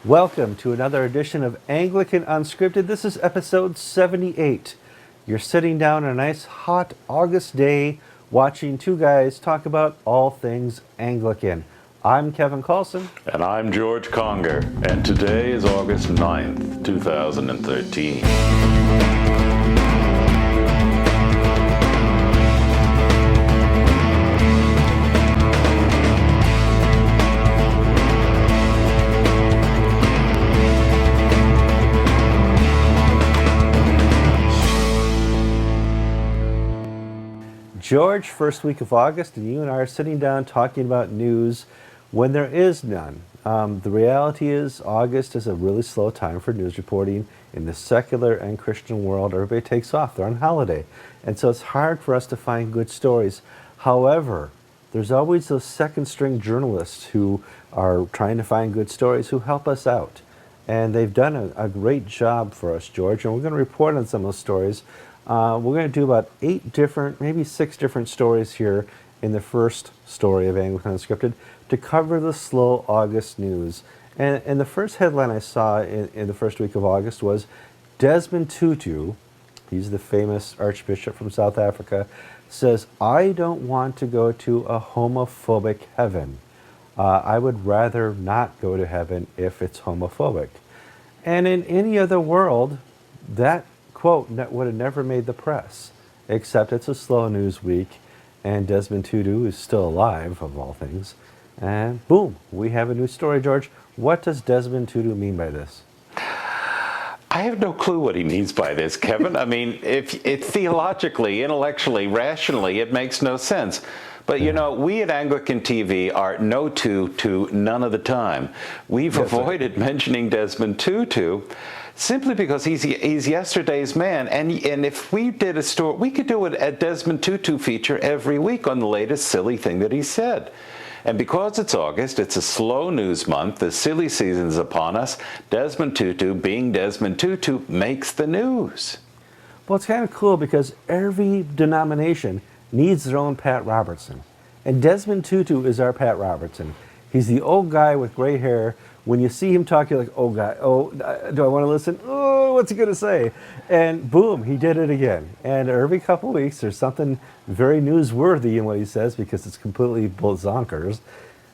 Welcome to another edition of Anglican Unscripted. This is episode 78. You're sitting down on a nice hot August day watching two guys talk about all things Anglican. I'm Kevin Carlson. And I'm George Conger, and today is August 9th, 2013. George, first week of August, and you and I are sitting down talking about news when there is none. The reality is August is a really slow time for news reporting in the secular and Christian world. Everybody takes off. They're on holiday. And so it's hard for us to find good stories. However, there's always those second-string journalists who are trying to find good stories who help us out. And they've done a great job for us, George, and we're going to report on some of those stories. We're going to do about 8 different, maybe 6 different stories here in the first story of Anglican Unscripted to cover the slow August news. And the first headline I saw in the first week of August was Desmond Tutu, he's the famous Archbishop from South Africa, says, "I don't want to go to a homophobic heaven. I would rather not go to heaven if it's homophobic." And in any other world, that quote would have never made the press, except it's a slow news week, and Desmond Tutu is still alive, of all things. And boom, we have a new story, George. What does Desmond Tutu mean by this? I have no clue what he means by this, Kevin. I mean, if it theologically, intellectually, rationally, it makes no sense. But, you know, we at Anglican TV are no to none of the time. We've avoided mentioning Desmond Tutu simply because he's yesterday's man. And if we did a story, we could do a Desmond Tutu feature every week on the latest silly thing that he said. And because it's August, it's a slow news month, the silly season's upon us, Desmond Tutu, being Desmond Tutu, makes the news. Well, it's kind of cool because every denomination needs their own Pat Robertson. And Desmond Tutu is our Pat Robertson. He's the old guy with gray hair. When you see him talk, you're like, oh, God, do I want to listen? Oh, what's he going to say? And boom, he did it again. And every couple of weeks, there's something very newsworthy in what he says because it's completely zonkers.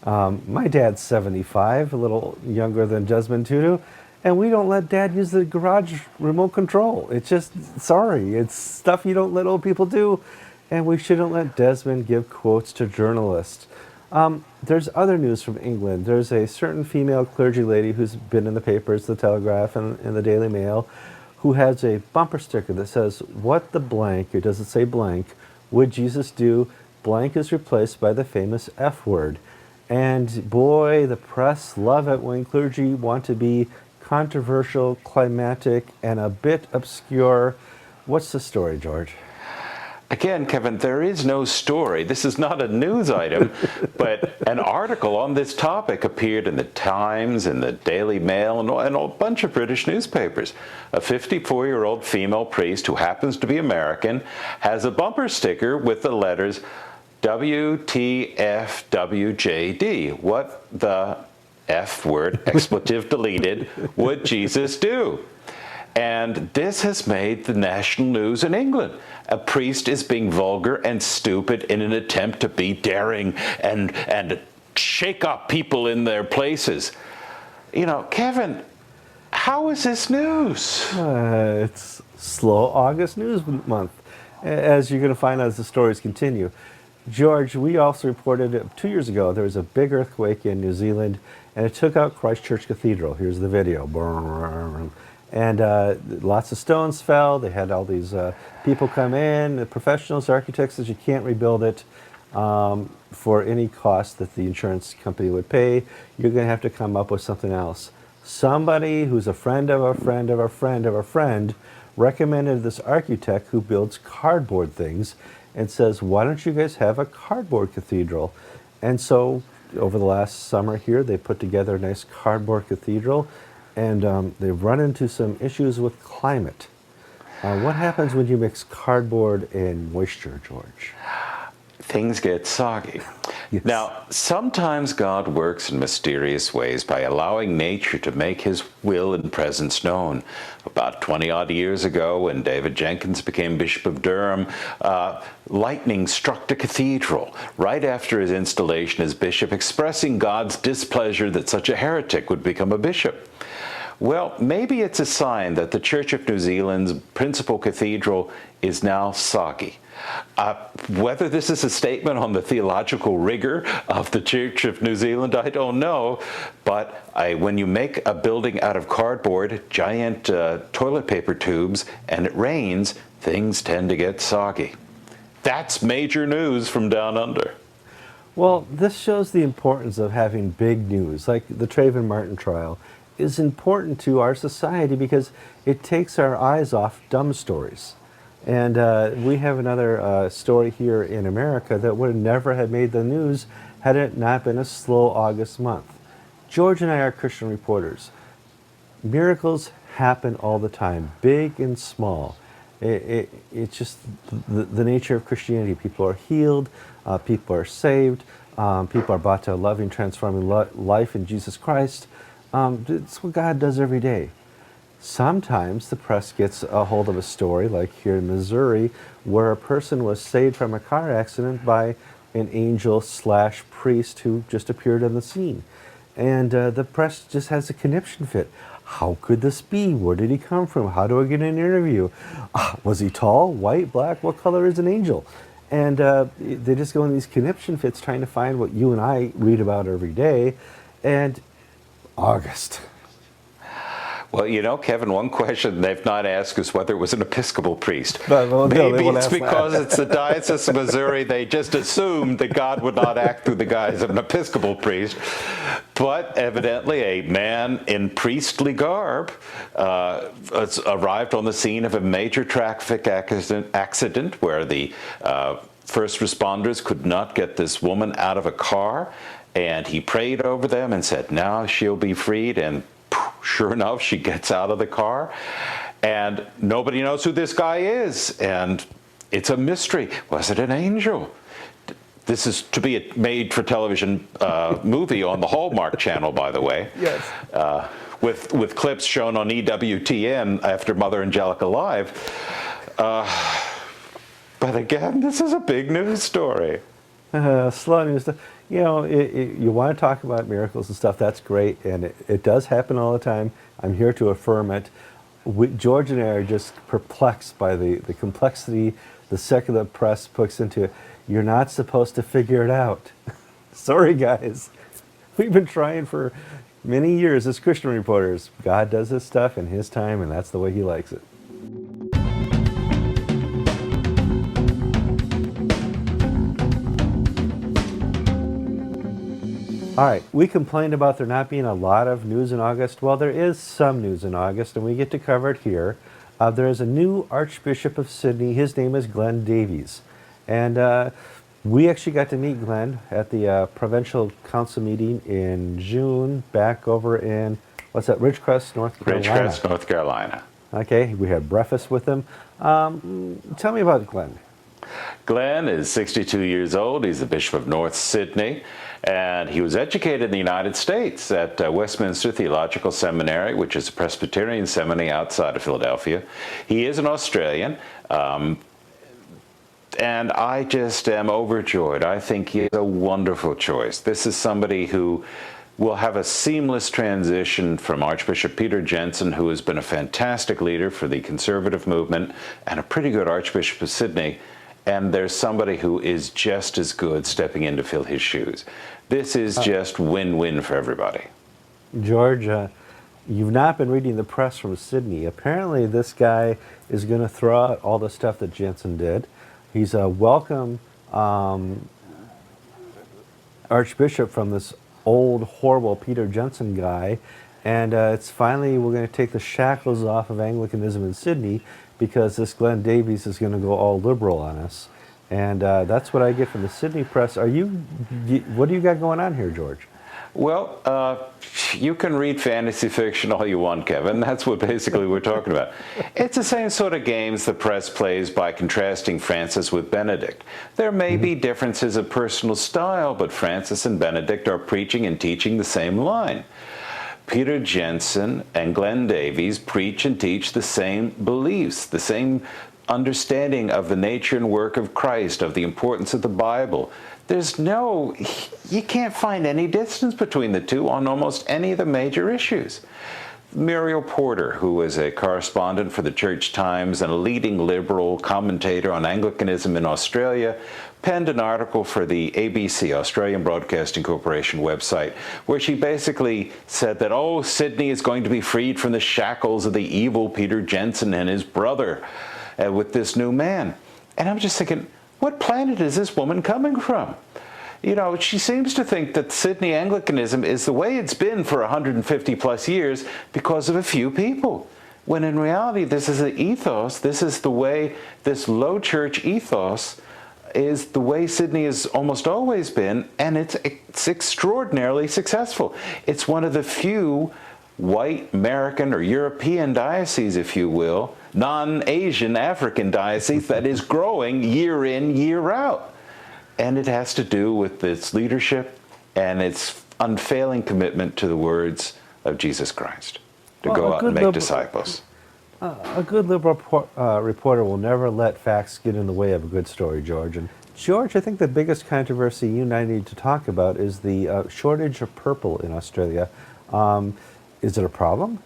My dad's 75, a little younger than Desmond Tutu, and we don't let Dad use the garage remote control. It's just, sorry, it's stuff you don't let old people do. And we shouldn't let Desmond give quotes to journalists. There's other news from England. There's a certain female clergy lady who's been in the papers, the Telegraph and the Daily Mail, who has a bumper sticker that says, "What the blank," it doesn't say blank, "would Jesus do?" Blank is replaced by the famous F word. And boy, the press love it when clergy want to be controversial, climatic, and a bit obscure. What's the story, George? Again, Kevin, there is no story. This is not a news item, but an article on this topic appeared in the Times, in the Daily Mail, and a bunch of British newspapers. A 54-year-old female priest who happens to be American has a bumper sticker with the letters WTFWJD. What the F word, expletive deleted, would Jesus do? And this has made the national news in England. A priest is being vulgar and stupid in an attempt to be daring and shake up people in their places. You know, Kevin, how is this news? It's slow August news month, as you're going to find out as the stories continue. George, we also reported 2 years ago there was a big earthquake in New Zealand, and it took out Christchurch Cathedral. Here's the video. And lots of stones fell. They had all these people come in, the professionals, architects, says you can't rebuild it for any cost that the insurance company would pay. You're going to have to come up with something else. Somebody who's a friend of a friend of a friend of a friend recommended this architect who builds cardboard things and says, why don't you guys have a cardboard cathedral? And so over the last summer here, they put together a nice cardboard cathedral. And they've run into some issues with climate. What happens when you mix cardboard and moisture, George? Things get soggy. Yes. Now, sometimes God works in mysterious ways by allowing nature to make his will and presence known. About 20-odd years ago, when David Jenkins became Bishop of Durham, lightning struck the cathedral right after his installation as bishop, expressing God's displeasure that such a heretic would become a bishop. Well, maybe it's a sign that the Church of New Zealand's principal cathedral is now soggy. Whether this is a statement on the theological rigor of the Church of New Zealand, I don't know. But when you make a building out of cardboard, giant toilet paper tubes, and it rains, things tend to get soggy. That's major news from down under. Well, this shows the importance of having big news, like the Trayvon Martin trial is important to our society because it takes our eyes off dumb stories. And we have another story here in America that would never have made the news had it not been a slow August month. George and I are Christian reporters. Miracles happen all the time, big and small. It's just the nature of Christianity. People are healed, people are saved, people are brought to a loving, transforming life in Jesus Christ. It's what God does every day. Sometimes the press gets a hold of a story, like here in Missouri, where a person was saved from a car accident by an angel/priest who just appeared on the scene. And the press just has a conniption fit. How could this be? Where did he come from? How do I get an interview? Was he tall, white, black? What color is an angel? And they just go in these conniption fits trying to find what you and I read about every day. And August. Well, you know, Kevin, one question they've not asked is whether it was an Episcopal priest. No, Maybe it's because it's the Diocese of Missouri, they just assumed that God would not act through the guise of an Episcopal priest. But evidently a man in priestly garb arrived on the scene of a major traffic accident where the first responders could not get this woman out of a car. And he prayed over them and said, now she'll be freed. And sure enough, she gets out of the car. And nobody knows who this guy is. And it's a mystery. Was it an angel? This is to be a made-for-television movie on the Hallmark Channel, by the way. Yes. With clips shown on EWTN after Mother Angelica Live. But again, this is a big news story. Slow news. You know, you want to talk about miracles and stuff, that's great, and it does happen all the time. I'm here to affirm it. George and I are just perplexed by the complexity the secular press puts into it. You're not supposed to figure it out. Sorry, guys. We've been trying for many years as Christian reporters. God does his stuff in his time, and that's the way he likes it. All right, we complained about there not being a lot of news in August. Well, there is some news in August, and we get to cover it here. There is a new Archbishop of Sydney. His name is Glenn Davies. And we actually got to meet Glenn at the Provincial Council meeting in June, back over in, what's that, Ridgecrest, North Carolina? Ridgecrest, North Carolina. Okay, we had breakfast with him. Tell me about Glenn. Glenn is 62 years old. He's the Bishop of North Sydney, and he was educated in the United States at Westminster Theological Seminary, which is a Presbyterian seminary outside of Philadelphia. He is an Australian, and I just am overjoyed. I think he is a wonderful choice. This is somebody who will have a seamless transition from Archbishop Peter Jensen, who has been a fantastic leader for the conservative movement and a pretty good Archbishop of Sydney, and there's somebody who is just as good stepping in to fill his shoes. This is just win-win for everybody. George, you've not been reading the press from Sydney. Apparently this guy is going to throw out all the stuff that Jensen did. He's a welcome Archbishop from this old, horrible Peter Jensen guy. And it's finally, we're going to take the shackles off of Anglicanism in Sydney because this Glenn Davies is going to go all liberal on us. And that's what I get from the Sydney press. What do you got going on here, George? Well, you can read fantasy fiction all you want, Kevin. That's what basically we're talking about. It's the same sort of games the press plays by contrasting Francis with Benedict. There may be differences of personal style, but Francis and Benedict are preaching and teaching the same line. Peter Jensen and Glenn Davies preach and teach the same beliefs, the same understanding of the nature and work of Christ, of the importance of the Bible. You can't find any distance between the two on almost any of the major issues. Muriel Porter, who is a correspondent for the Church Times and a leading liberal commentator on Anglicanism in Australia, penned an article for the ABC, Australian Broadcasting Corporation website, where she basically said that, oh, Sydney is going to be freed from the shackles of the evil Peter Jensen and his brother with this new man. And I'm just thinking, what planet is this woman coming from? You know, she seems to think that Sydney Anglicanism is the way it's been for 150 plus years because of a few people. When in reality, this is an ethos, this is the way, this low church ethos is the way Sydney has almost always been, and it's extraordinarily successful. It's one of the few white American or European dioceses, if you will, non-Asian African diocese that is growing year in, year out. And it has to do with its leadership and its unfailing commitment to the words of Jesus Christ, to go out and make disciples. A good liberal reporter will never let facts get in the way of a good story, George. And George, I think the biggest controversy you and I need to talk about is the shortage of purple in Australia. Is it a problem?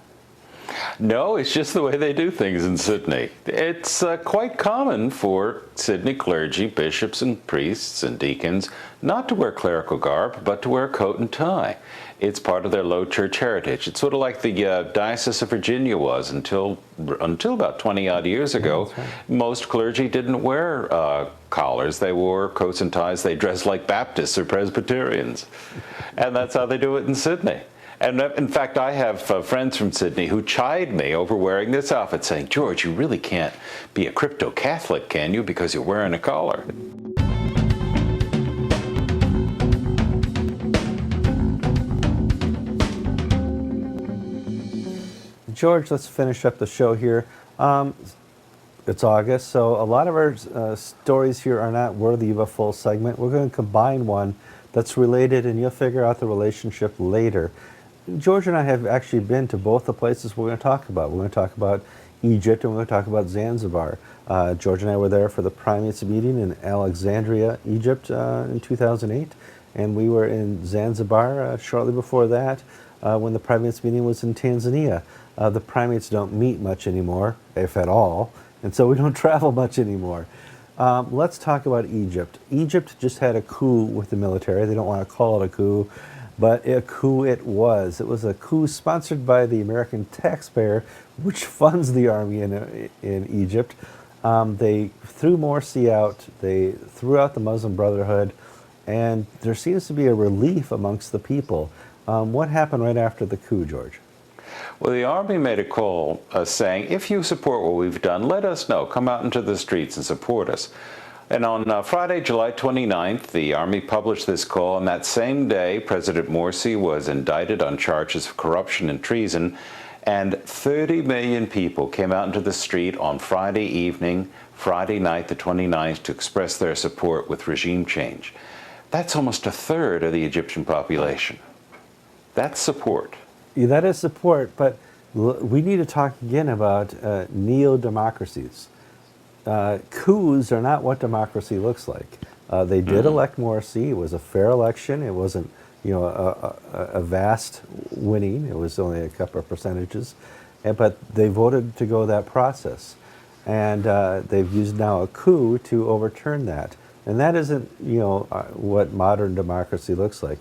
No, it's just the way they do things in Sydney. It's quite common for Sydney clergy, bishops and priests and deacons not to wear clerical garb, but to wear a coat and tie. It's part of their low church heritage. It's sort of like the Diocese of Virginia was until about 20-odd years ago. Yeah, right. Most clergy didn't wear collars. They wore coats and ties. They dressed like Baptists or Presbyterians. And that's how they do it in Sydney. And in fact, I have friends from Sydney who chide me over wearing this outfit, saying, George, you really can't be a crypto-Catholic, can you, because you're wearing a collar. George, let's finish up the show here. It's August, so a lot of our stories here are not worthy of a full segment. We're going to combine one that's related, and you'll figure out the relationship later. George and I have actually been to both the places we're going to talk about. We're going to talk about Egypt and we're going to talk about Zanzibar. George and I were there for the primates meeting in Alexandria, Egypt in 2008, and we were in Zanzibar shortly before that when the primates meeting was in Tanzania. The primates don't meet much anymore, if at all, and so we don't travel much anymore. Let's talk about Egypt. Egypt just had a coup with the military. They don't want to call it a coup, but a coup it was. It was a coup sponsored by the American taxpayer, which funds the army in Egypt. They threw Morsi out. They threw out the Muslim Brotherhood, and there seems to be a relief amongst the people. What happened right after the coup, George? Well, the Army made a call saying, if you support what we've done, let us know. Come out into the streets and support us. And on Friday, July 29th, the Army published this call, and that same day, President Morsi was indicted on charges of corruption and treason, and 30 million people came out into the street on Friday evening, Friday night, the 29th, to express their support with regime change. That's almost a third of the Egyptian population. That's support. Yeah, that is support, but we need to talk again about neo-democracies. Coups are not what democracy looks like. They did elect Morsi. It was a fair election. It wasn't, a vast winning. It was only a couple of percentages, but they voted to go that process, and they've used now a coup to overturn that. And that isn't, what modern democracy looks like.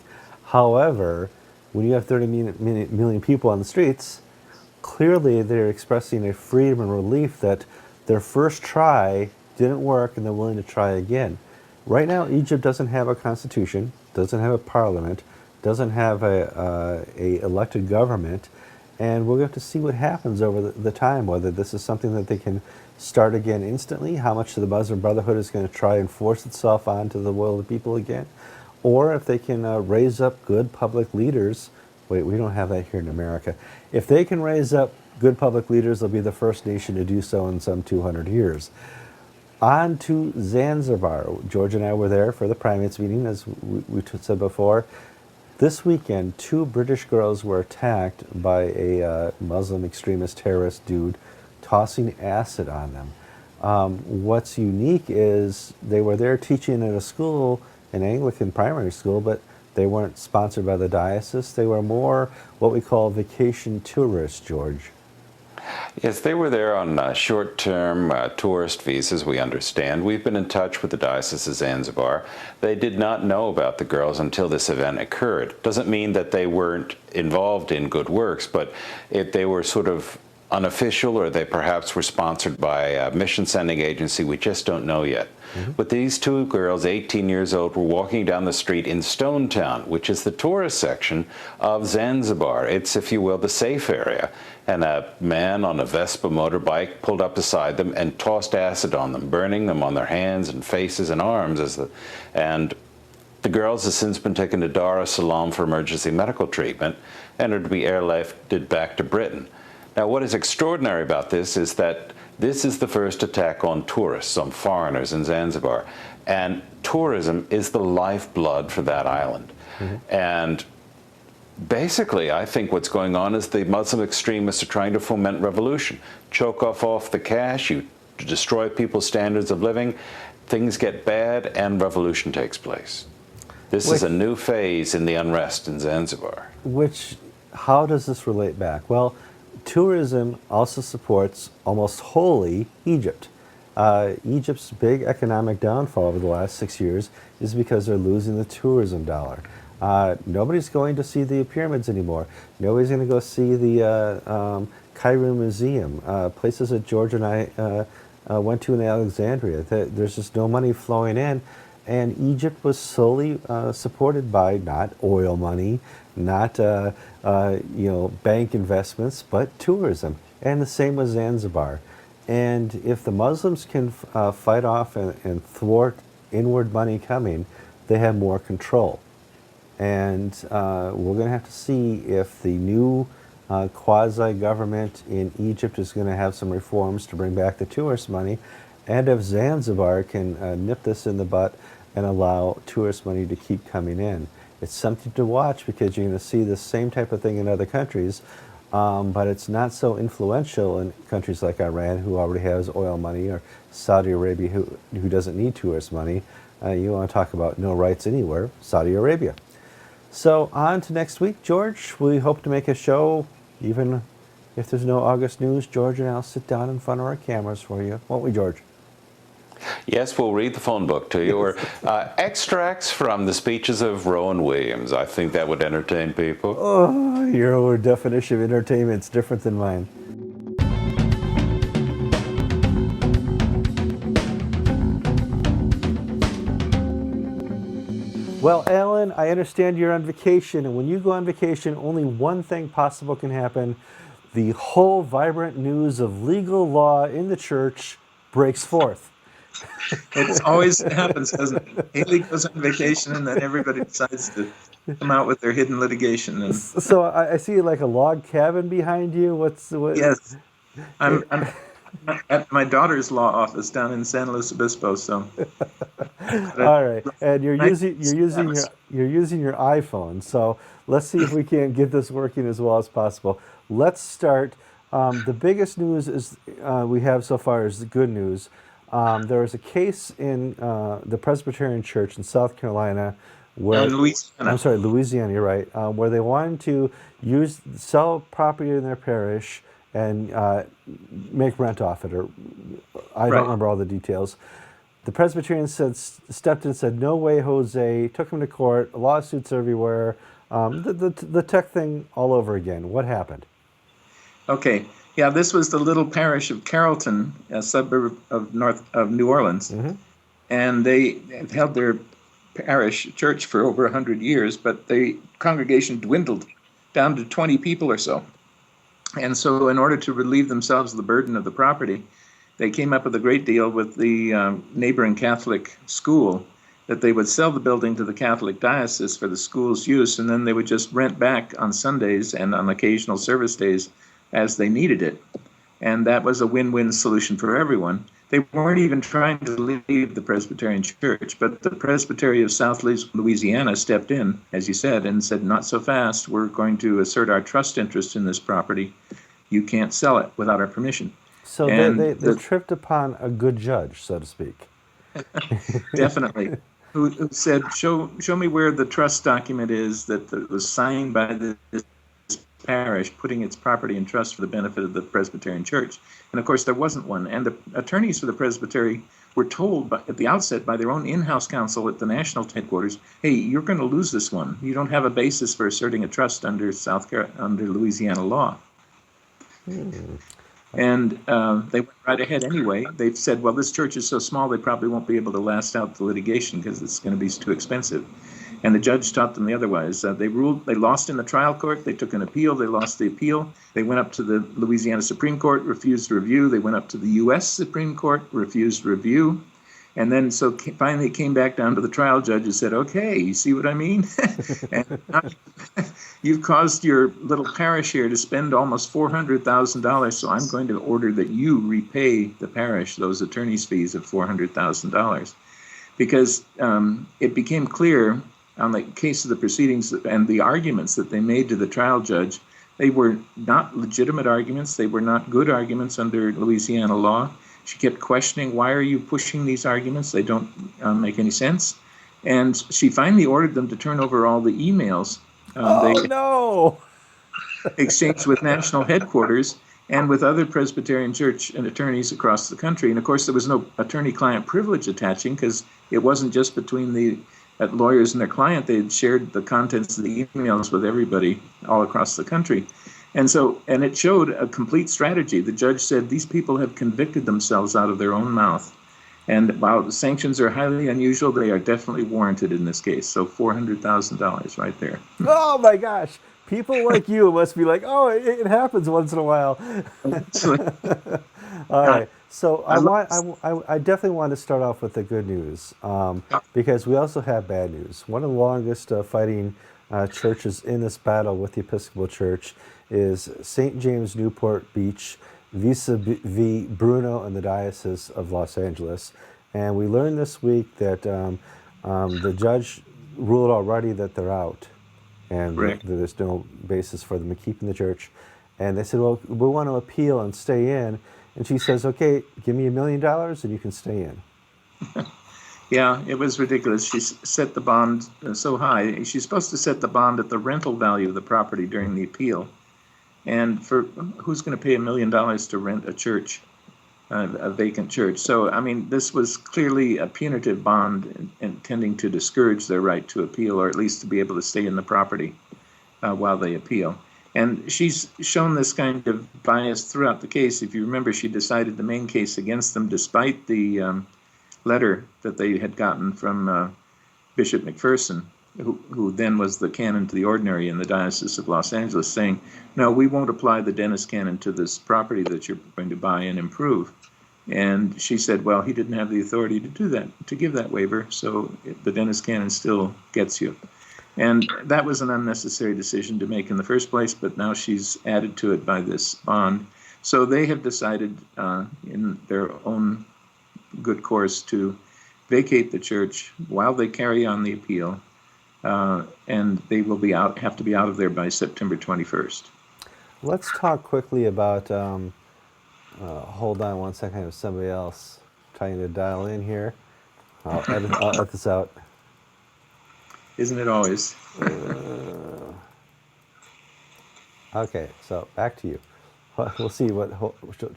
However, when you have 30 million people on the streets, clearly they're expressing a freedom and relief that their first try didn't work and they're willing to try again. Right now, Egypt doesn't have a constitution, doesn't have a parliament, doesn't have a elected government, and we're going to see what happens over the time, whether this is something that they can start again instantly, how much the Muslim Brotherhood is going to try and force itself onto the will of the people again, or if they can raise up good public leaders. Wait, we don't have that here in America. If they can raise up good public leaders, they'll be the first nation to do so in some 200 years. On to Zanzibar. George and I were there for the primates meeting, as we said before. This weekend, 2 British girls were attacked by a Muslim extremist terrorist dude tossing acid on them. What's unique is they were there teaching at a school, an Anglican primary school, but they weren't sponsored by the diocese. They were more what we call vacation tourists, George. Yes, they were there on short-term tourist visas, we understand. We've been in touch with the Diocese of Zanzibar. They did not know about the girls until this event occurred. Doesn't mean that they weren't involved in good works, but if they were sort of unofficial, or they perhaps were sponsored by a mission sending agency, we just don't know yet. But these 2 girls, 18 years old, were walking down the street in Stone Town, which is the tourist section of Zanzibar. It's, if you will, the safe area. And a man on a Vespa motorbike pulled up beside them and tossed acid on them, burning them on their hands and faces and arms. And the girls have since been taken to Dar es Salaam for emergency medical treatment and are to be airlifted back to Britain. Now, what is extraordinary about this is that this is the first attack on tourists, on foreigners in Zanzibar. And tourism is the lifeblood for that island. And basically, I think what's going on is the Muslim extremists are trying to foment revolution, choke off the cash, you destroy people's standards of living, things get bad, and revolution takes place. This is a new phase in the unrest in Zanzibar. How does this relate back? Well, tourism also supports almost wholly Egypt. Egypt's big economic downfall over the last 6 years is because they're losing the tourism dollar. Nobody's going to see the pyramids anymore. Nobody's going to go see the Cairo Museum, places that George and I went to in Alexandria. There's just no money flowing in. And Egypt was solely supported by not oil money, not bank investments, but tourism. And the same with Zanzibar. And if the Muslims can fight off and thwart inward money coming, they have more control. And we're going to have to see if the new quasi-government in Egypt is going to have some reforms to bring back the tourist money, and if Zanzibar can nip this in the butt and allow tourist money to keep coming in. It's something to watch because you're going to see the same type of thing in other countries, but it's not so influential in countries like Iran, who already has oil money, or Saudi Arabia, who doesn't need tourist money. You want to talk about no rights anywhere, Saudi Arabia. So on to next week, George. We hope to make a show, even if there's no August news. George and I'll sit down in front of our cameras for you, won't we, George? Yes, we'll read the phone book to you, or extracts from the speeches of Rowan Williams. I think that would entertain people. Oh, your definition of entertainment's different than mine. Well, Alan, I understand you're on vacation, and when you go on vacation, only one thing possible can happen. The whole vibrant news of legal law in the church breaks forth. It always happens, doesn't it? Haley goes on vacation, and then everybody decides to come out with their hidden litigation. And So I see like a log cabin behind you. What? yes, I'm at my daughter's law office down in San Luis Obispo. So, all right, and you're using your iPhone. So let's see if we can get this working as well as possible. Let's start. The biggest news is we have so far is the good news. There was a case in the Presbyterian Church in South Carolina where Louisiana. I'm sorry, Louisiana. You're right. Where they wanted to sell property in their parish and make rent off it, or I don't remember all the details. The Presbyterians stepped in and said, "No way, Jose!" Took him to court. Lawsuits everywhere. The tech thing all over again. What happened? Okay. Yeah, this was the little parish of Carrollton, a suburb of New Orleans. Mm-hmm. And they have held their parish church for over 100 years, but the congregation dwindled down to 20 people or so. And so in order to relieve themselves of the burden of the property, they came up with a great deal with the neighboring Catholic school. that they would sell the building to the Catholic diocese for the school's use, and then they would just rent back on Sundays and on occasional service days as they needed it. And that was a win-win solution for everyone. They weren't even trying to leave the Presbyterian Church, but the Presbytery of South Louisiana stepped in, as you said, and said, not so fast. We're going to assert our trust interest in this property. You can't sell it without our permission. So they tripped upon a good judge, so to speak. Definitely. Who said, show me where the trust document is that was signed by this parish putting its property in trust for the benefit of the Presbyterian Church. And of course there wasn't one. And the attorneys for the Presbytery were told at the outset by their own in-house counsel at the national headquarters, hey, you're going to lose this one. You don't have a basis for asserting a trust under Louisiana law. And they went right ahead anyway. They said, well, this church is so small, they probably won't be able to last out the litigation because it's going to be too expensive. And the judge taught them the otherwise. They lost in the trial court. They took an appeal. They lost the appeal. They went up to the Louisiana Supreme Court, refused review. They went up to the U.S. Supreme Court, refused review. And then so finally it came back down to the trial judge and said, okay, you see what I mean? And you've caused your little parish here to spend almost $400,000, so I'm going to order that you repay the parish those attorney's fees of $400,000. Because it became clear on the case of the proceedings and the arguments that they made to the trial judge, they were not legitimate arguments. They were not good arguments under Louisiana law. She kept questioning, why are you pushing these arguments? They don't make any sense. And she finally ordered them to turn over all the emails exchanged with national headquarters and with other Presbyterian church and attorneys across the country. And of course, there was no attorney-client privilege attaching because it wasn't just between the lawyers and their client. They had shared the contents of the emails with everybody all across the country. And it showed a complete strategy. The judge said these people have convicted themselves out of their own mouth. And while the sanctions are highly unusual, they are definitely warranted in this case. So $400,000 right there. Oh my gosh. People like you must be like, oh, it happens once in a while. All right. So I definitely want to start off with the good news because we also have bad news. One of the longest fighting churches in this battle with the Episcopal Church is St. James Newport Beach vis-a-vis Bruno and the Diocese of Los Angeles. And we learned this week that the judge ruled already that they're out. And there's no basis for them keeping the church. And they said, well, we want to appeal and stay in. And she says, okay, give me $1 million and you can stay in. Yeah, it was ridiculous. She set the bond so high. She's supposed to set the bond at the rental value of the property during the appeal. And for who's going to pay $1 million to rent a church, a vacant church? So, I mean, this was clearly a punitive bond intending to discourage their right to appeal, or at least to be able to stay in the property while they appeal. And she's shown this kind of bias throughout the case. If you remember, she decided the main case against them despite the letter that they had gotten from Bishop McPherson, who then was the canon to the ordinary in the Diocese of Los Angeles, saying, no, we won't apply the Dennis canon to this property that you're going to buy and improve. And she said, well, he didn't have the authority to do that, to give that waiver, so the Dennis canon still gets you. And that was an unnecessary decision to make in the first place, but now she's added to it by this bond. So they have decided in their own good course to vacate the church while they carry on the appeal, and they will have to be out of there by September 21st. Let's talk quickly about, hold on one second, I have somebody else trying to dial in here. I'll edit this out. Isn't it always? Okay, so back to you. We'll see what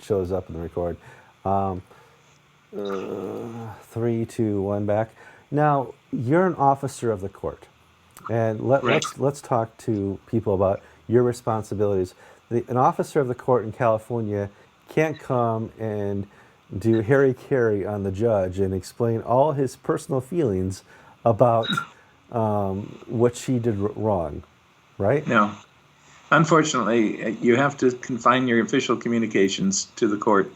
shows up in the record. 3, 2, 1, back. Now, you're an officer of the court, and let's talk to people about your responsibilities. An officer of the court in California can't come and do harry-carry on the judge and explain all his personal feelings about what she did wrong, right? No. Unfortunately, you have to confine your official communications to the court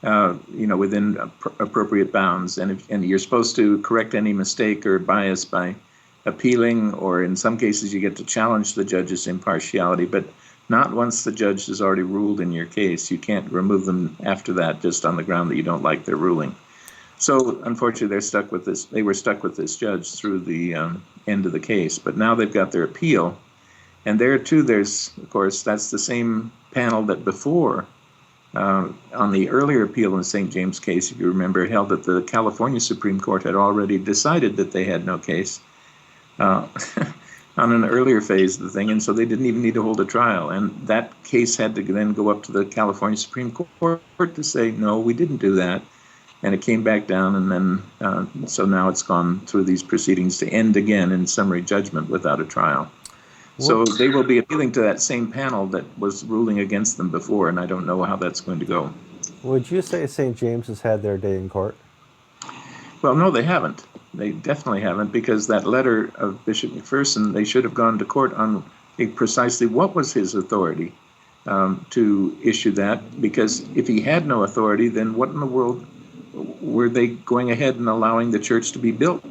within appropriate bounds. And you're supposed to correct any mistake or bias by appealing, or in some cases you get to challenge the judge's impartiality, but not once the judge has already ruled in your case. You can't remove them after that just on the ground that you don't like their ruling. So unfortunately, they were stuck with this judge through the end of the case. But now they've got their appeal. And there too, of course, that's the same panel that before, on the earlier appeal in the St. James case, if you remember, held that the California Supreme Court had already decided that they had no case on an earlier phase of the thing, and so they didn't even need to hold a trial. And that case had to then go up to the California Supreme Court to say, no, we didn't do that. And it came back down, and then so now it's gone through these proceedings to end again in summary judgment without a trial. So they will be appealing to that same panel that was ruling against them before, and I don't know how that's going to go. Would you say St. James has had their day in court? Well, no, they haven't. They definitely haven't, because that letter of Bishop McPherson, they should have gone to court on precisely what was his authority to issue that, because if he had no authority, then what in the world were they going ahead and allowing the church to be built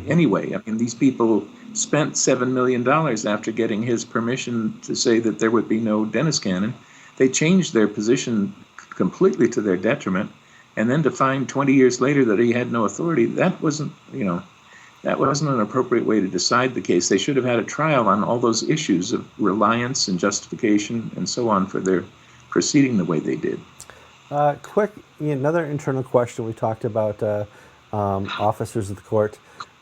anyway? I mean, these people spent $7 million after getting his permission to say that there would be no Dennis canon. They changed their position completely to their detriment. And then to find 20 years later that he had no authority, that wasn't an appropriate way to decide the case. They should have had a trial on all those issues of reliance and justification and so on for their proceeding the way they did. Another internal question. We talked about officers of the court.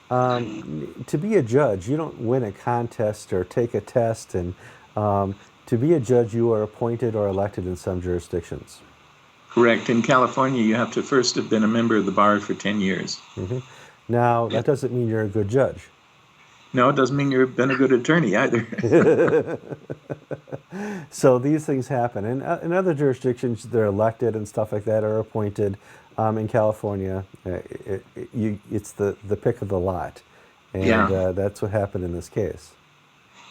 To be a judge, you don't win a contest or take a test, and to be a judge, you are appointed or elected in some jurisdictions. Correct. In California, you have to first have been a member of the bar for 10 years. Mm-hmm. Now, that doesn't mean you're a good judge. No, it doesn't mean you've been a good attorney either. So these things happen. And in other jurisdictions, they're elected and stuff like that, or appointed. In California, it's the pick of the lot. And that's what happened in this case.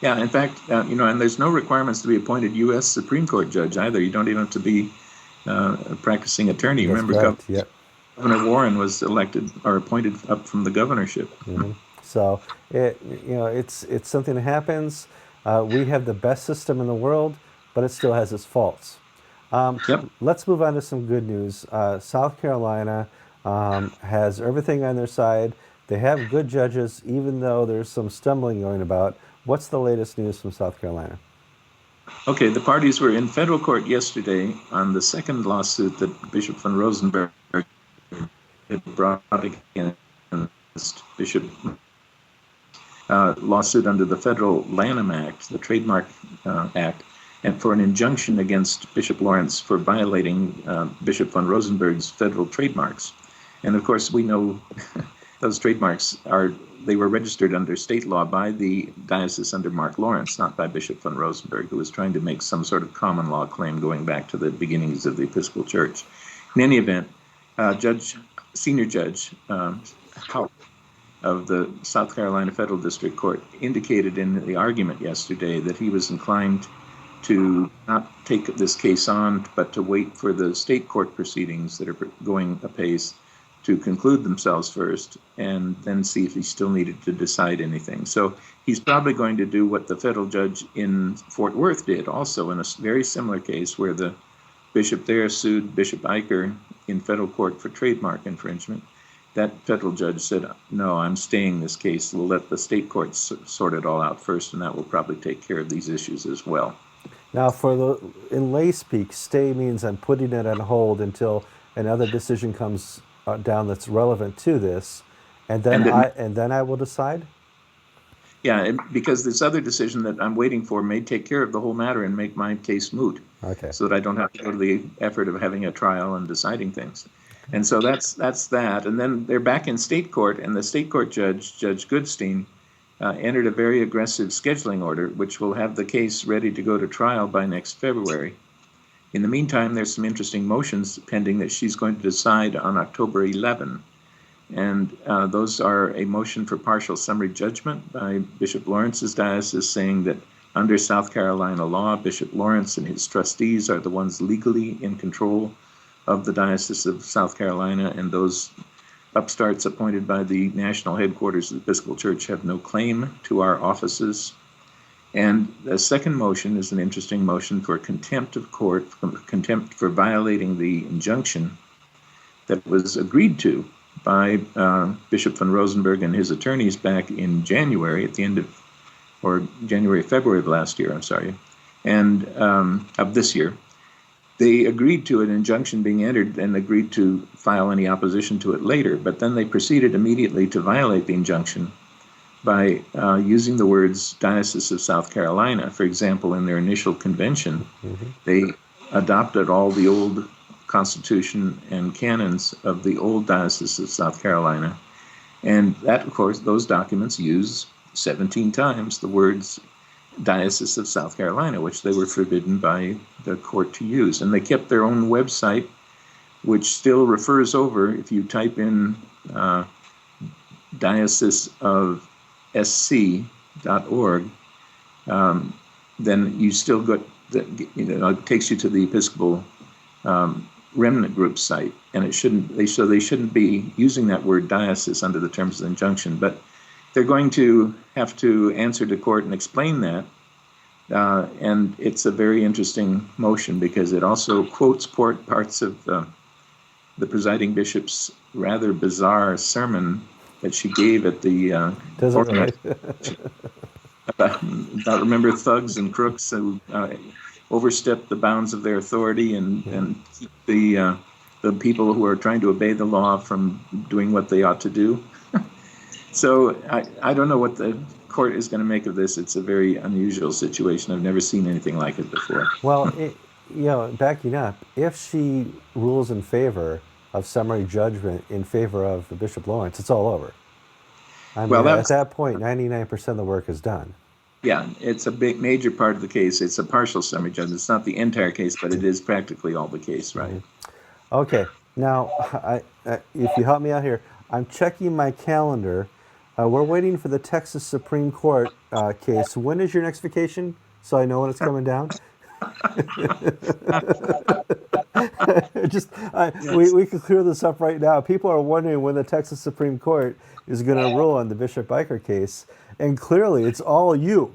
Yeah, in fact, and there's no requirements to be appointed U.S. Supreme Court judge either. You don't even have to be a practicing attorney. That's Remember, correct. Governor Warren was elected or appointed up from the governorship. Mm-hmm. So it's something that happens. We have the best system in the world, but it still has its faults. Let's move on to some good news. South Carolina has everything on their side. They have good judges, even though there's some stumbling going about. What's the latest news from South Carolina? Okay, the parties were in federal court yesterday on the second lawsuit that Bishop von Rosenberg had brought against Bishop. Lawsuit under the Federal Lanham Act, the Trademark Act, and for an injunction against Bishop Lawrence for violating Bishop von Rosenberg's federal trademarks. And of course, we know those trademarks they were registered under state law by the diocese under Mark Lawrence, not by Bishop von Rosenberg, who was trying to make some sort of common law claim going back to the beginnings of the Episcopal Church. In any event, Senior Judge Howell of the South Carolina Federal District Court indicated in the argument yesterday that he was inclined to not take this case on, but to wait for the state court proceedings that are going apace to conclude themselves first, and then see if he still needed to decide anything. So he's probably going to do what the federal judge in Fort Worth did, also in a very similar case where the bishop there sued Bishop Eicher in federal court for trademark infringement. That federal judge said, no, I'm staying this case. We'll let the state courts sort it all out first, and that will probably take care of these issues as well. Now, in lay speak, stay means I'm putting it on hold until another decision comes down that's relevant to this, and then I will decide? Yeah, because this other decision that I'm waiting for may take care of the whole matter and make my case moot. Okay. So that I don't have to go to the effort of having a trial and deciding things. And so that's that. And then they're back in state court, and the state court judge, Judge Goodstein, entered a very aggressive scheduling order, which will have the case ready to go to trial by next February. In the meantime, there's some interesting motions pending that she's going to decide on October 11. And those are a motion for partial summary judgment by Bishop Lawrence's diocese, saying that under South Carolina law, Bishop Lawrence and his trustees are the ones legally in control of the Diocese of South Carolina, and those upstarts appointed by the national headquarters of the Episcopal Church have no claim to our offices. And the second motion is an interesting motion for contempt of court, contempt for violating the injunction that was agreed to by Bishop van Rosenberg and his attorneys back in January, at the end of, or January, February of last year, I'm sorry, and of this year. They agreed to an injunction being entered and agreed to file any opposition to it later, but then they proceeded immediately to violate the injunction by using the words Diocese of South Carolina. For example, in their initial convention, they adopted all the old constitution and canons of the old Diocese of South Carolina. And that, of course, those documents use 17 times the words Diocese of South Carolina, which they were forbidden by the court to use. And they kept their own website, which still refers over, if you type in Diocese of sc.org, then you still got, it takes you to the Episcopal Remnant Group site, and it shouldn't. They shouldn't be using that word diocese under the terms of the injunction. But they're going to have to answer to court and explain that, and it's a very interesting motion because it also quotes parts of the presiding bishop's rather bizarre sermon that she gave at the about remember thugs and crooks who overstep the bounds of their authority and keep the people who are trying to obey the law from doing what they ought to do. So I don't know what the court is going to make of this. It's a very unusual situation. I've never seen anything like it before. Well, backing up, if she rules in favor of summary judgment in favor of Bishop Lawrence, it's all over. I mean, at that point, 99% of the work is done. Yeah, it's a big, major part of the case. It's a partial summary judgment. It's not the entire case, but it is practically all the case, right? Okay. Now, if you help me out here, I'm checking my calendar. We're waiting for the Texas Supreme Court case. When is your next vacation? So I know when it's coming down. We can clear this up right now. People are wondering when the Texas Supreme Court is going to rule on the Bishop Biker case, and clearly it's all you.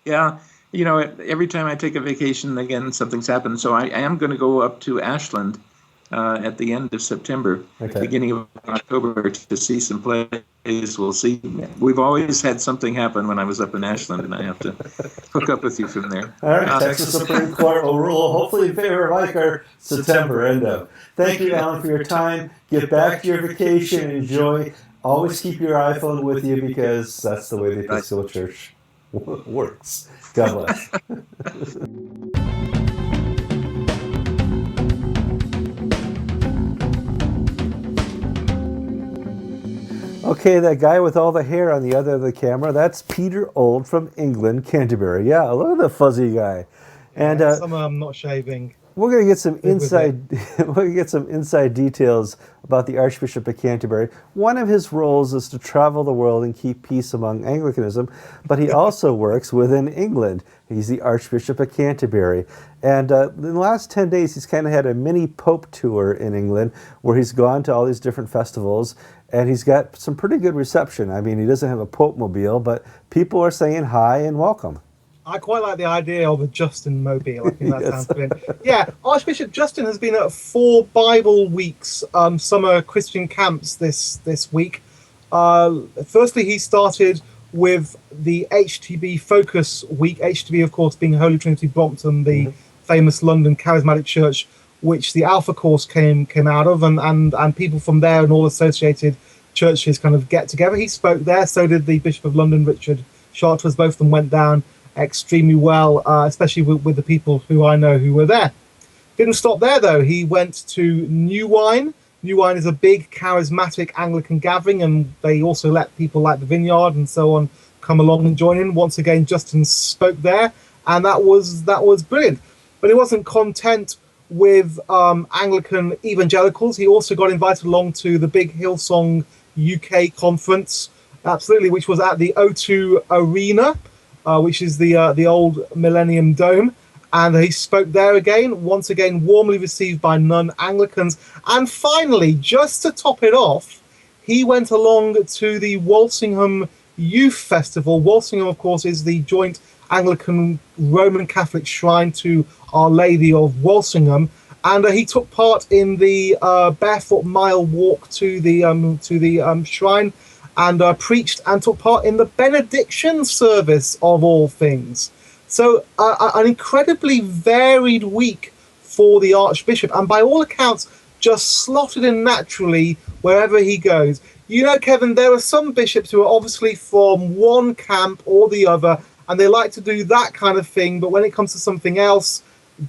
Yeah, every time I take a vacation, again, something's happened. So I am going to go up to Ashland at the end of September, beginning of October, to see some plays. We'll see. We've always had something happen when I was up in Ashland, and I have to hook up with you from there. All right, Texas Supreme Court will rule, hopefully in favor of Biker, September end of. Thank you, Alan, for your time. Get back to your vacation. Enjoy. Always keep your iPhone with you because that's the way the Episcopal Church works. God bless. Okay, that guy with all the hair on the other of the camera, that's Peter Old from England, Canterbury. Yeah, look at the fuzzy guy. And summer I'm not shaving. We're going to get some inside details about the Archbishop of Canterbury. One of his roles is to travel the world and keep peace among Anglicanism, but he also works within England. He's the Archbishop of Canterbury. And in the last 10 days, he's kind of had a mini Pope tour in England where he's gone to all these different festivals, and he's got some pretty good reception. I mean, he doesn't have a Pope mobile, but people are saying hi and welcome. I quite like the idea of a Justin mobile. I think that sounds brilliant. Yeah, Archbishop Justin has been at 4 Bible Weeks, summer Christian camps this week. Firstly, he started with the HTB Focus Week. HTB, of course, being Holy Trinity Brompton, the famous London Charismatic Church, which the Alpha Course came out of, and people from there and all associated churches kind of get together. He spoke there. So did the Bishop of London, Richard Chartres. Both of them went down extremely well, especially with the people who I know who were there. Didn't stop there though. He went to New Wine. New Wine is a big charismatic Anglican gathering, and they also let people like the Vineyard and so on come along and join in. Once again, Justin spoke there, and that was brilliant. But he wasn't content with Anglican evangelicals. He also got invited along to the big Hillsong UK conference, absolutely, which was at the O2 Arena, which is the old Millennium Dome. And he spoke there again, once again, warmly received by non-Anglicans. And finally, just to top it off, he went along to the Walsingham Youth Festival. Walsingham, of course, is the joint Anglican Roman Catholic shrine to Our Lady of Walsingham. And he took part in the barefoot mile walk to the shrine, and preached and took part in the benediction service, of all things. So an incredibly varied week for the Archbishop, and by all accounts, just slotted in naturally wherever he goes. You know, Kevin, there are some bishops who are obviously from one camp or the other, and they like to do that kind of thing, but when it comes to something else,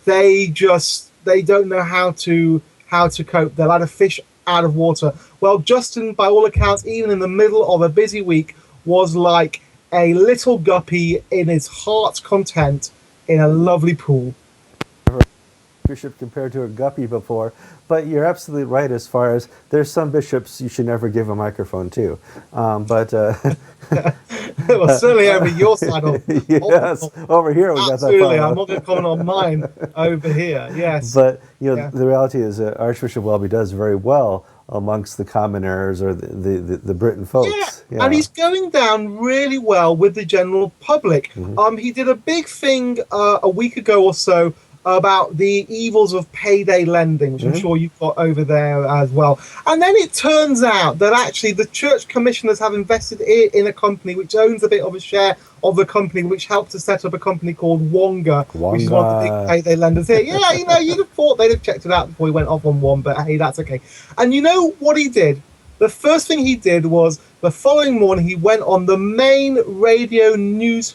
they don't know how to cope. They're like a fish out of water. Well, Justin, by all accounts, even in the middle of a busy week, was like a little guppy in his heart's content in a lovely pool. Bishop compared to a guppy before, but you're absolutely right as far as there's some bishops you should never give a microphone to. Well, certainly over your side of yes, over here we got that. Absolutely, I'm not going to comment on mine over here. Yes, but the reality is Archbishop Welby does very well amongst the commoners or the Britain folks. Yeah. And he's going down really well with the general public. He did a big thing a week ago or so about the evils of payday lending, which I'm sure you've got over there as well. And then it turns out that actually the church commissioners have invested in a company which owns a bit of a share of the company, which helped to set up a company called Wonga, which is one of the big payday lenders here. Yeah, you'd have thought they'd have checked it out before he went off on one, but hey, that's okay. And you know what he did? The first thing he did was the following morning he went on the main radio news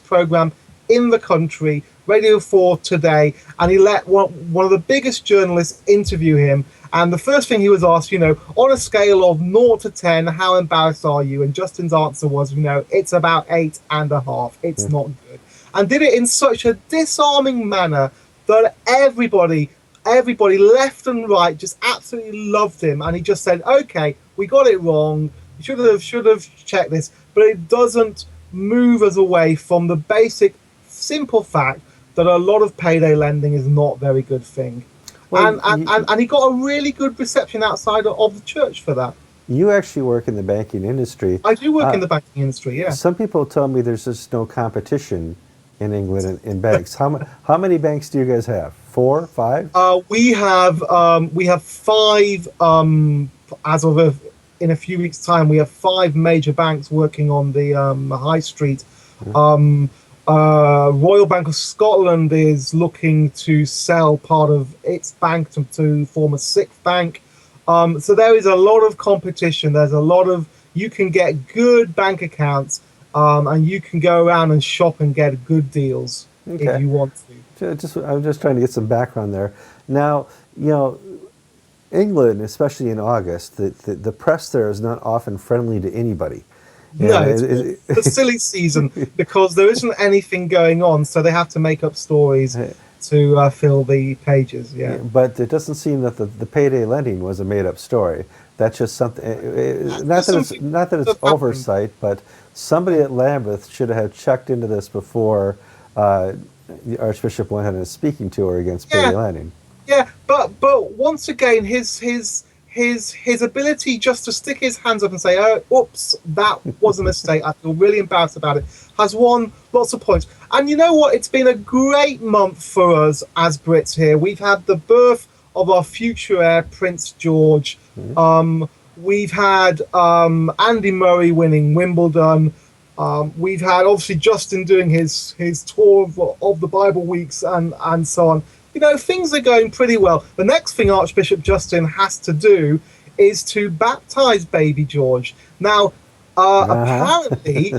program in the country, Radio 4 Today, and he let one of the biggest journalists interview him. And the first thing he was asked, on a scale of 0 to 10, how embarrassed are you? And Justin's answer was, it's about 8.5. It's not good. And did it in such a disarming manner that everybody left and right just absolutely loved him. And he just said, okay, we got it wrong. We should have checked this. But it doesn't move us away from the basic, simple fact that a lot of payday lending is not a very good thing. Well, and he got a really good reception outside of the church for that. You actually work in the banking industry. I do work in the banking industry, yeah. Some people tell me there's just no competition in England in banks. How many banks do you guys have? 4, 5? We have 5 as of in a few weeks' time. We have 5 major banks working on the high street. Royal Bank of Scotland is looking to sell part of its bank to form a 6th bank. So there is a lot of competition. There's a lot of, you can get good bank accounts, and you can go around and shop and get good deals if you want to. I'm just trying to get some background there. Now, England, especially in August, the press there is not often friendly to anybody. No, it's the silly season because there isn't anything going on, so they have to make up stories to fill the pages. Yeah, but it doesn't seem that the payday lending was a made-up story. That's just something. Not that it's oversight, but somebody at Lambeth should have checked into this before the Archbishop went ahead and speaking to her against payday lending. Yeah, but once again, his ability just to stick his hands up and say, oh, oops, that was a mistake, I feel really embarrassed about it, has won lots of points. And you know what? It's been a great month for us as Brits here. We've had the birth of our future heir, Prince George. We've had Andy Murray winning Wimbledon. We've had, obviously, Justin doing his tour of the Bible weeks and so on. Things are going pretty well. The next thing Archbishop Justin has to do is to baptize baby George. Now, apparently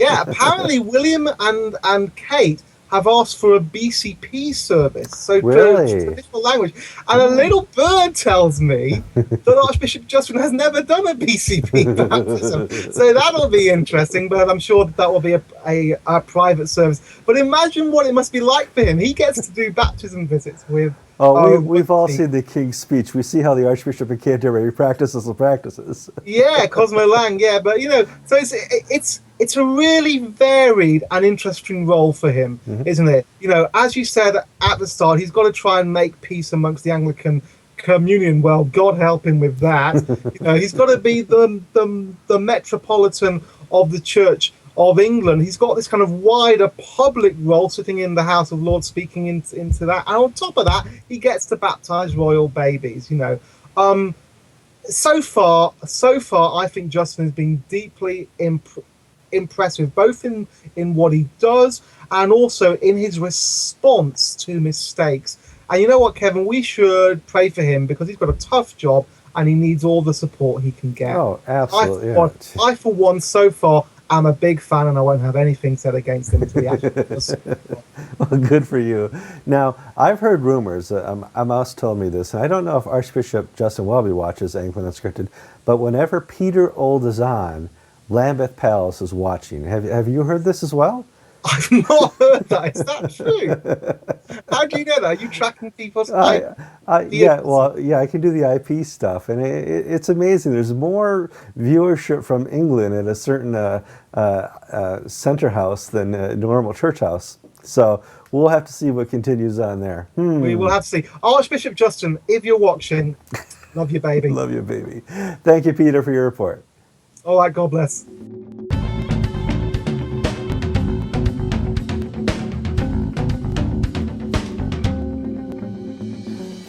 William and Kate have asked for a BCP service, so traditional language. And a little bird tells me that Archbishop Justin has never done a BCP baptism. So that'll be interesting, but I'm sure that will be a private service. But imagine what it must be like for him. He gets to do baptism visits with... we've all seen the King's Speech. We see how the Archbishop of Canterbury practices the practices. Yeah, Cosmo Lang, yeah. But, so it's a really varied and interesting role for him, isn't it? You know, as you said at the start, he's got to try and make peace amongst the Anglican communion. Well, God help him with that. You know, he's got to be the metropolitan of the Church of England. He's got this kind of wider public role, sitting in the House of Lords, speaking into that. And on top of that, he gets to baptize royal babies. You know, so far, I think Justin has been deeply impressive, both in what he does and also in his response to mistakes. And you know what, Kevin, we should pray for him because he's got a tough job and he needs all the support he can get. Oh, absolutely. I for one, so far, am a big fan, and I won't have anything said against him until he actually does. Well, good for you. Now, I've heard rumors, a mouse told me this, and I don't know if Archbishop Justin Welby watches Anglican Unscripted, but whenever Peter Old is on, Lambeth Palace is watching. Have you heard this as well? I've not heard that. Is that true? How do you know that? Are you tracking people's IP? Yeah, well, yeah, I can do the IP stuff, and it's amazing. There's more viewership from England at a certain center house than a normal church house. So we'll have to see what continues on there. We will have to see. Archbishop Justin, if you're watching, love you, baby. Love you, baby. Thank you, Peter, for your report. All right, God bless.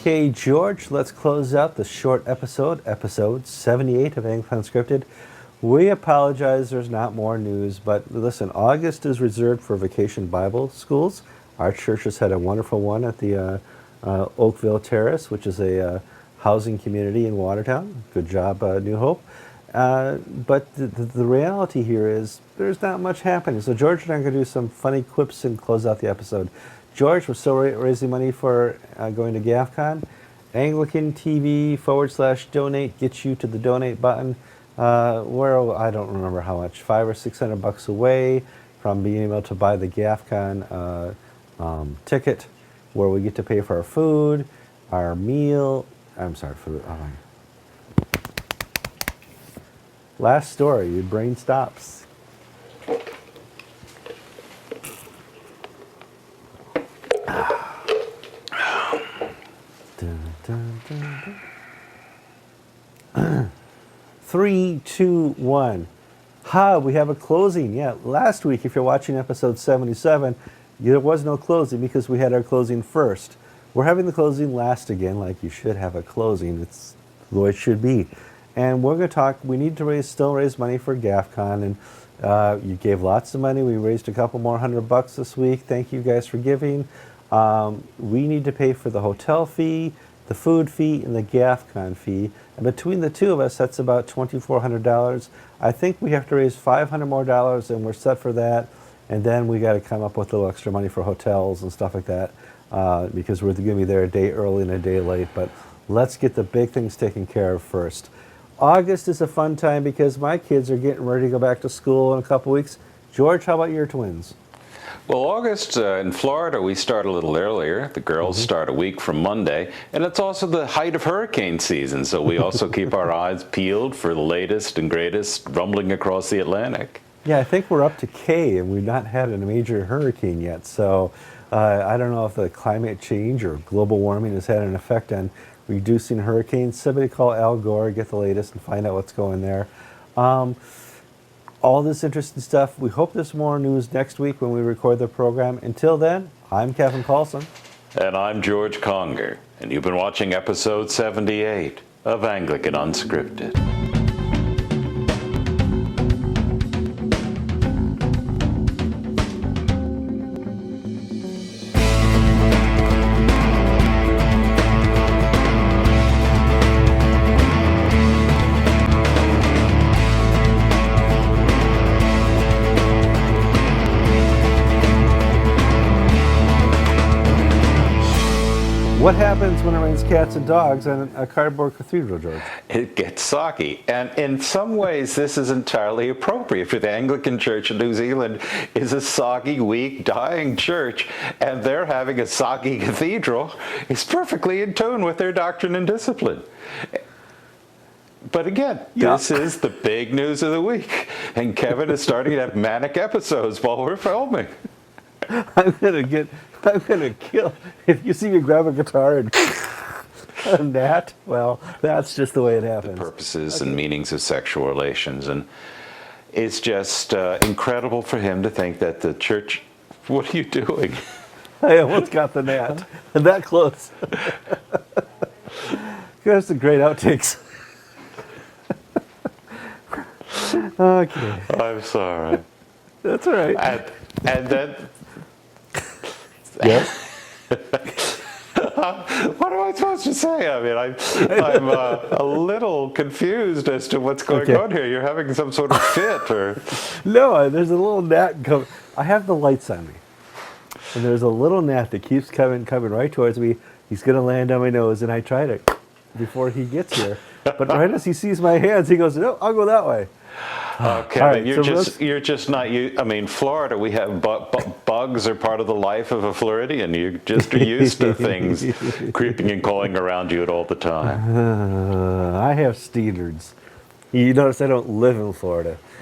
Okay, George, let's close out the short episode 78 of Anglican Unscripted. We apologize there's not more news, but listen, August is reserved for vacation Bible schools. Our church has had a wonderful one at the Oakville Terrace, which is a housing community in Watertown. Good job, New Hope. But the reality here is there's not much happening. So George and I are going to do some funny quips and close out the episode. George, we're still raising money for going to GAFCON. AnglicanTV /donate gets you to the donate button. We're, I don't remember how much, $500 or $600 away from being able to buy the GAFCON ticket, where we get to pay for our food, our meal. I'm sorry for the. Last story, your brain stops. Dun, dun, dun, dun. 3, 2, 1. We have a closing. Yeah, last week, if you're watching episode 77, there was no closing because we had our closing first. We're having the closing last again, like you should have a closing. It's the way it should be. And we're going to talk, we need to still raise money for GAFCON, and you gave lots of money. We raised a couple more $100 this week. Thank you guys for giving. We need to pay for the hotel fee, the food fee, and the GAFCON fee. And between the two of us, that's about $2,400. I think we have to raise $500 more, and we're set for that. And then we got to come up with a little extra money for hotels and stuff like that, because we're going to be there a day early and a day late. But let's get the big things taken care of first. August is a fun time because my kids are getting ready to go back to school in a couple weeks. George, how about your twins? Well, August in Florida, we start a little earlier. The girls start a week from Monday, and it's also the height of hurricane season, so we also keep our eyes peeled for the latest and greatest rumbling across the Atlantic. Yeah, I think we're up to K, and we've not had a major hurricane yet, so I don't know if the climate change or global warming has had an effect on reducing hurricanes. Somebody call Al Gore, get the latest, and find out what's going there. All this interesting stuff. We hope there's more news next week when we record the program. Until then, I'm Kevin Carlson. And I'm George Conger, and you've been watching episode 78 of Anglican Unscripted. What happens when it rains cats and dogs on a cardboard cathedral, George? It gets soggy, and in some ways this is entirely appropriate, for the Anglican Church in New Zealand is a soggy, weak, dying church, and they're having a soggy cathedral is perfectly in tune with their doctrine and discipline. But again, this is the big news of the week. And Kevin is starting to have manic episodes while we're filming. I'm gonna kill. If you see me grab a guitar and a gnat, well, that's just the way it happens. Purposes and meanings of sexual relations. And it's just incredible for him to think that the church, what are you doing? I almost got the gnat. That close. That's the great outtakes. Okay. I'm sorry. That's all right. And then, Yes. what am I supposed to say? I mean, I'm a little confused as to what's going on here. You're having some sort of fit, or No, there's a little gnat coming. I have the lights on me, and there's a little gnat that keeps coming right towards me. He's gonna land on my nose, and I try to before he gets here. But right as he sees my hands, he goes, "No, I'll go that way." Okay, All right, you're just not you. I mean, Florida, we have bugs are part of the life of a Floridian. You just are used to things creeping and crawling around you at all the time. I have standards. You notice I don't live in Florida.